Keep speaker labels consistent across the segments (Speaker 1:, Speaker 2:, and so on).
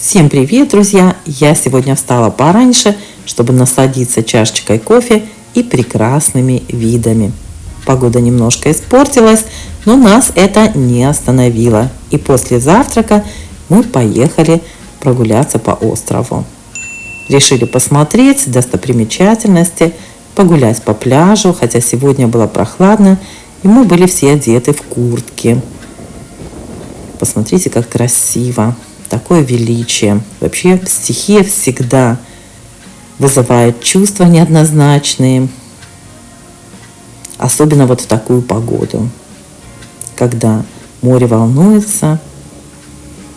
Speaker 1: Всем привет, друзья! Я сегодня встала пораньше, чтобы насладиться чашечкой кофе и прекрасными видами. Погода немножко испортилась, но нас это не остановило. И после завтрака мы поехали прогуляться по острову. Решили посмотреть достопримечательности, погулять по пляжу, хотя сегодня было прохладно, и мы были все одеты в куртки. Посмотрите, как красиво! Такое величие. Вообще стихия всегда вызывает чувства неоднозначные. Особенно вот в такую погоду, когда море волнуется,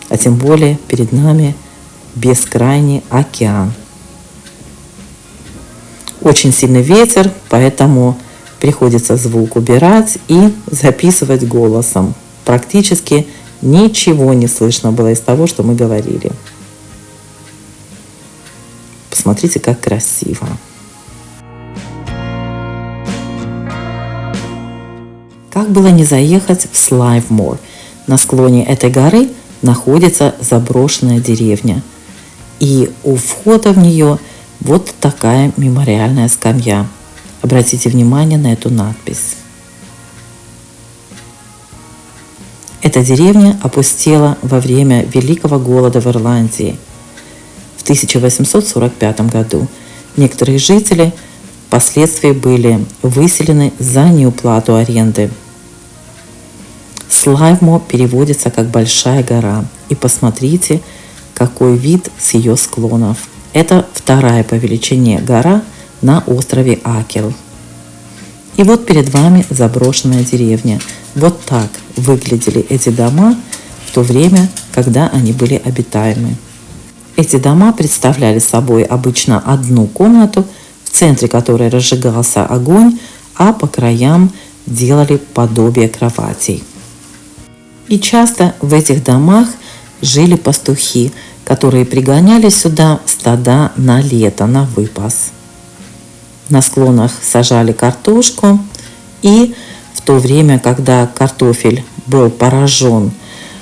Speaker 1: а тем более перед нами бескрайний океан. Очень сильный ветер, поэтому приходится звук убирать и записывать голосом. Практически ничего не слышно было из того, что мы говорили. Посмотрите, как красиво. Как было не заехать в Слайвмор? На склоне этой горы находится заброшенная деревня. И у входа в нее вот такая мемориальная скамья. Обратите внимание на эту надпись. Эта деревня опустела во время Великого голода в Ирландии в 1845 году. Некоторые жители впоследствии были выселены за неуплату аренды. Слайвмор переводится как «большая гора». И посмотрите, какой вид с ее склонов. Это вторая по величине гора на острове Акел. И вот перед вами заброшенная деревня. Вот так выглядели эти дома в то время, когда они были обитаемы. Эти дома представляли собой обычно одну комнату, в центре которой разжигался огонь, а по краям делали подобие кроватей. И часто в этих домах жили пастухи, которые пригоняли сюда стада на лето, на выпас. На склонах сажали картошку, и в то время, когда картофель был поражен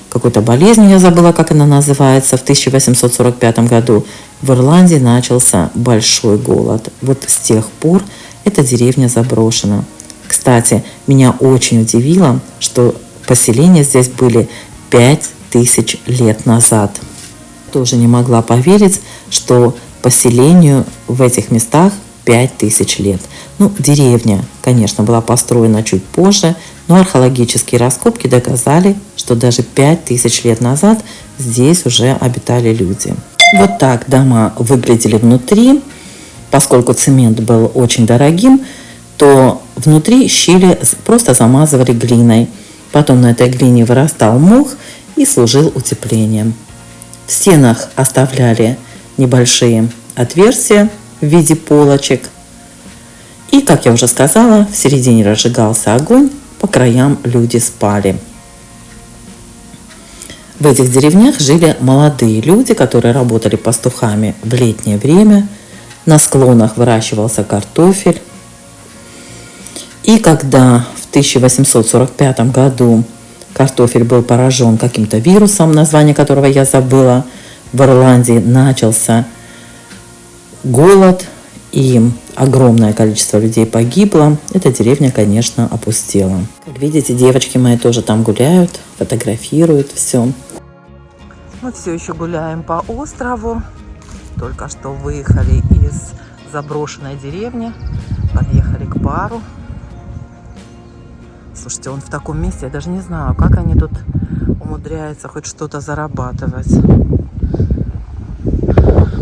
Speaker 1: какой-то болезнью, я забыла, как она называется, в 1845 году в Ирландии начался большой голод. Вот с тех пор эта деревня заброшена. Кстати, меня очень удивило, что поселения здесь были 5000 лет назад. Тоже не могла поверить, что поселению в этих местах 5000 лет. Деревня, конечно, была построена чуть позже, но археологические раскопки доказали, что даже 5000 лет назад здесь уже обитали люди. Вот так дома выглядели внутри. Поскольку цемент был очень дорогим, то внутри щели просто замазывали глиной. Потом на этой глине вырастал мох и служил утеплением. В стенах оставляли небольшие отверстия в виде полочек. И, как я уже сказала, в середине разжигался огонь, по краям люди спали. В этих деревнях жили молодые люди, которые работали пастухами в летнее время. На склонах выращивался картофель. И когда в 1845 году картофель был поражен каким-то вирусом, название которого я забыла, в Ирландии начался голод, и огромное количество людей погибло. Эта деревня, конечно, опустела. Как видите, девочки мои тоже там гуляют, фотографируют все. Мы все еще гуляем по острову. Только что выехали из заброшенной деревни, подъехали к бару. Слушайте, он в таком месте, я даже не знаю, как они тут умудряются хоть что-то зарабатывать.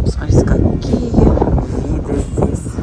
Speaker 1: Посмотрите, какие виды здесь.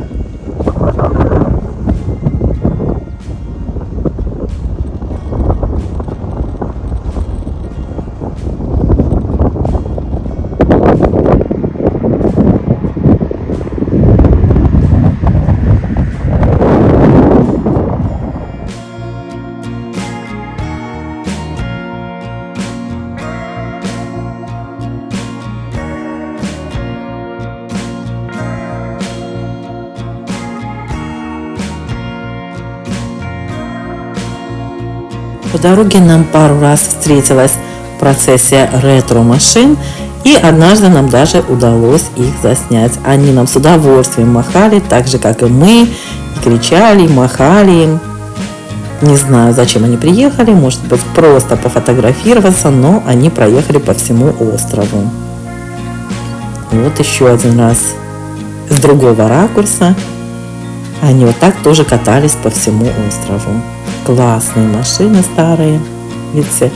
Speaker 1: По дороге нам пару раз встретилась процессия ретро-машин, И однажды нам даже удалось их заснять. Они нам с удовольствием махали, так же, как и мы, и кричали, и махали им. Не знаю, зачем они приехали, может быть, просто пофотографироваться, но они проехали по всему острову. Вот еще один раз с другого ракурса. Они вот так тоже катались по всему острову. Классные машины старые, видите,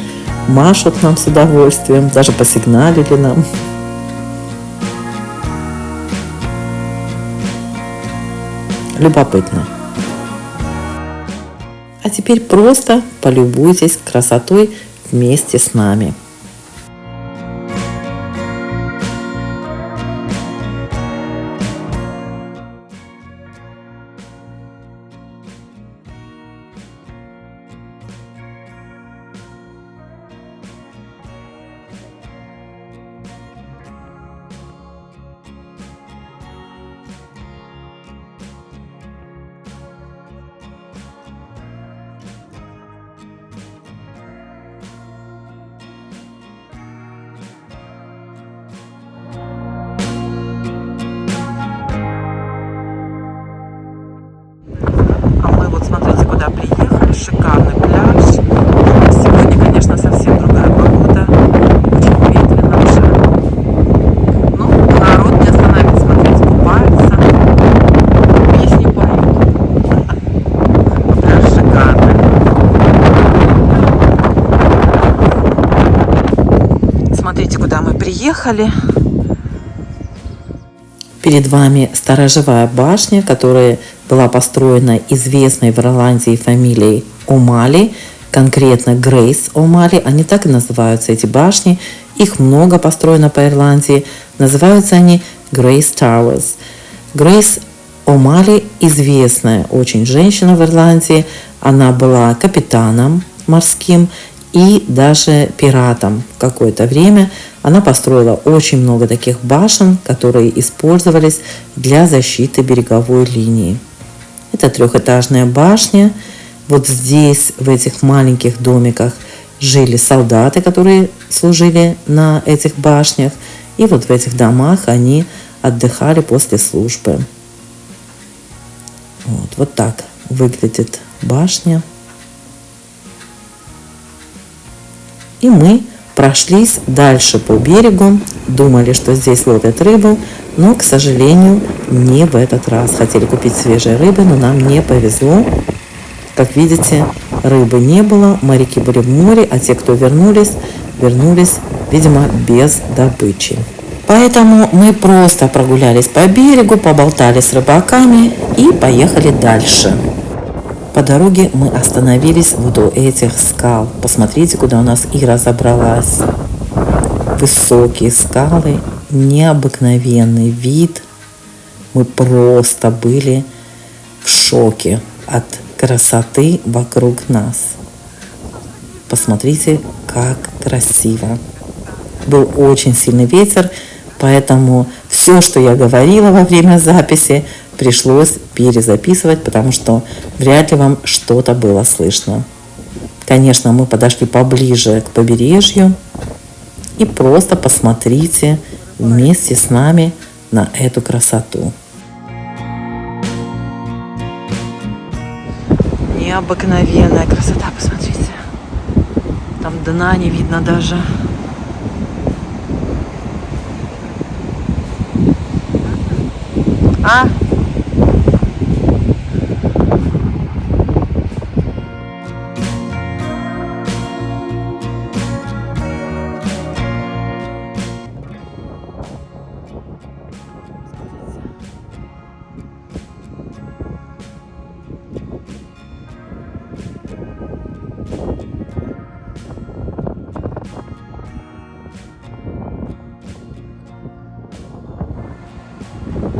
Speaker 1: машут нам с удовольствием, даже посигналили нам. Любопытно. А теперь просто полюбуйтесь красотой вместе с нами. Смотрите, куда приехали. Шикарный пляж. Сегодня, конечно, совсем другая погода. Очень ветрено уже. Ну, народ не остановится. Смотрите, купается. Песни поют. Пляж шикарный. Смотрите, куда мы приехали. Перед вами сторожевая башня, которая была построена известной в Ирландии фамилией О'Мали, конкретно Грейс О'Мали. Они так и называются, эти башни. Их много построено по Ирландии. Называются они Грейс Towers. Грейс О'Мали известная очень женщина в Ирландии. Она была капитаном морским и даже пиратом в какое-то время. Она построила очень много таких башен, которые использовались для защиты береговой линии. Это трехэтажная башня. Вот здесь, в этих маленьких домиках, жили солдаты, которые служили на этих башнях. И вот в этих домах они отдыхали после службы. Вот так выглядит башня. И мы прошлись дальше по берегу, думали, что здесь ловят рыбу, но, к сожалению, не в этот раз. Хотели купить свежей рыбы, но нам не повезло. Как видите, рыбы не было, моряки были в море, а те, кто вернулись, видимо, без добычи. Поэтому мы просто прогулялись по берегу, поболтали с рыбаками и поехали дальше. По дороге мы остановились вот у этих скал. Посмотрите, куда у нас Ира забралась. Высокие скалы, необыкновенный вид. Мы просто были в шоке от красоты вокруг нас. Посмотрите, как красиво. Был очень сильный ветер, поэтому все, что я говорила во время записи, пришлось перезаписывать, потому что вряд ли вам что-то было слышно. Конечно, мы подошли поближе к побережью. И просто посмотрите вместе с нами на эту красоту. Необыкновенная красота, посмотрите. Там дна не видно даже.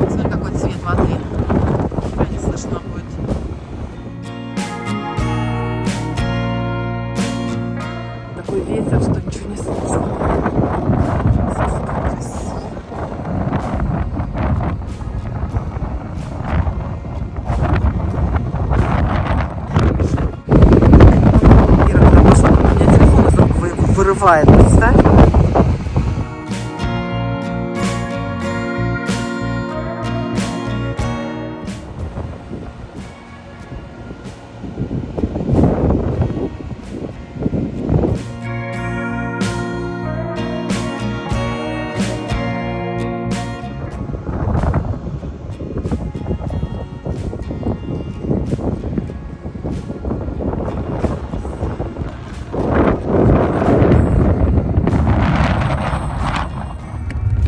Speaker 1: Смотри, какой цвет воды.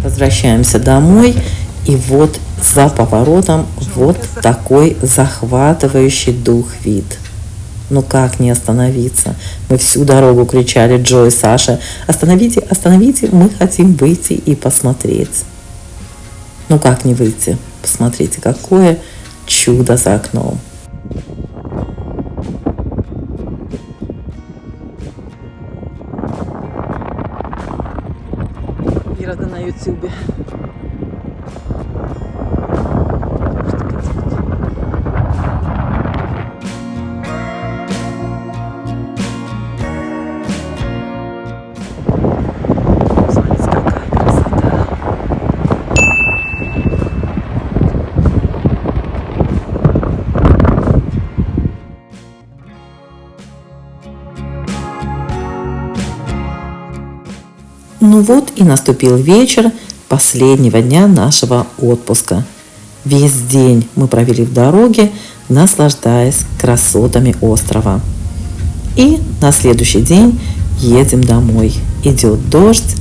Speaker 1: Возвращаемся домой, и вот за поворотом вот такой захватывающий дух вид. Ну как не остановиться? Мы всю дорогу кричали Джо и Саше: остановите, остановите, мы хотим выйти и посмотреть. Ну как не выйти? Посмотрите, какое чудо за окном. Ира на ютубе. Ну вот и наступил вечер последнего дня нашего отпуска. Весь день мы провели в дороге, наслаждаясь красотами острова. И на следующий день едем домой. Идет дождь,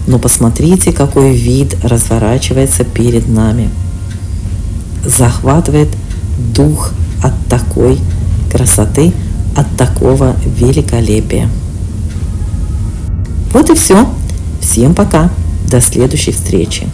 Speaker 1: но посмотрите, какой вид разворачивается перед нами. Захватывает дух от такой красоты, от такого великолепия. Вот и все. Всем пока. До следующей встречи.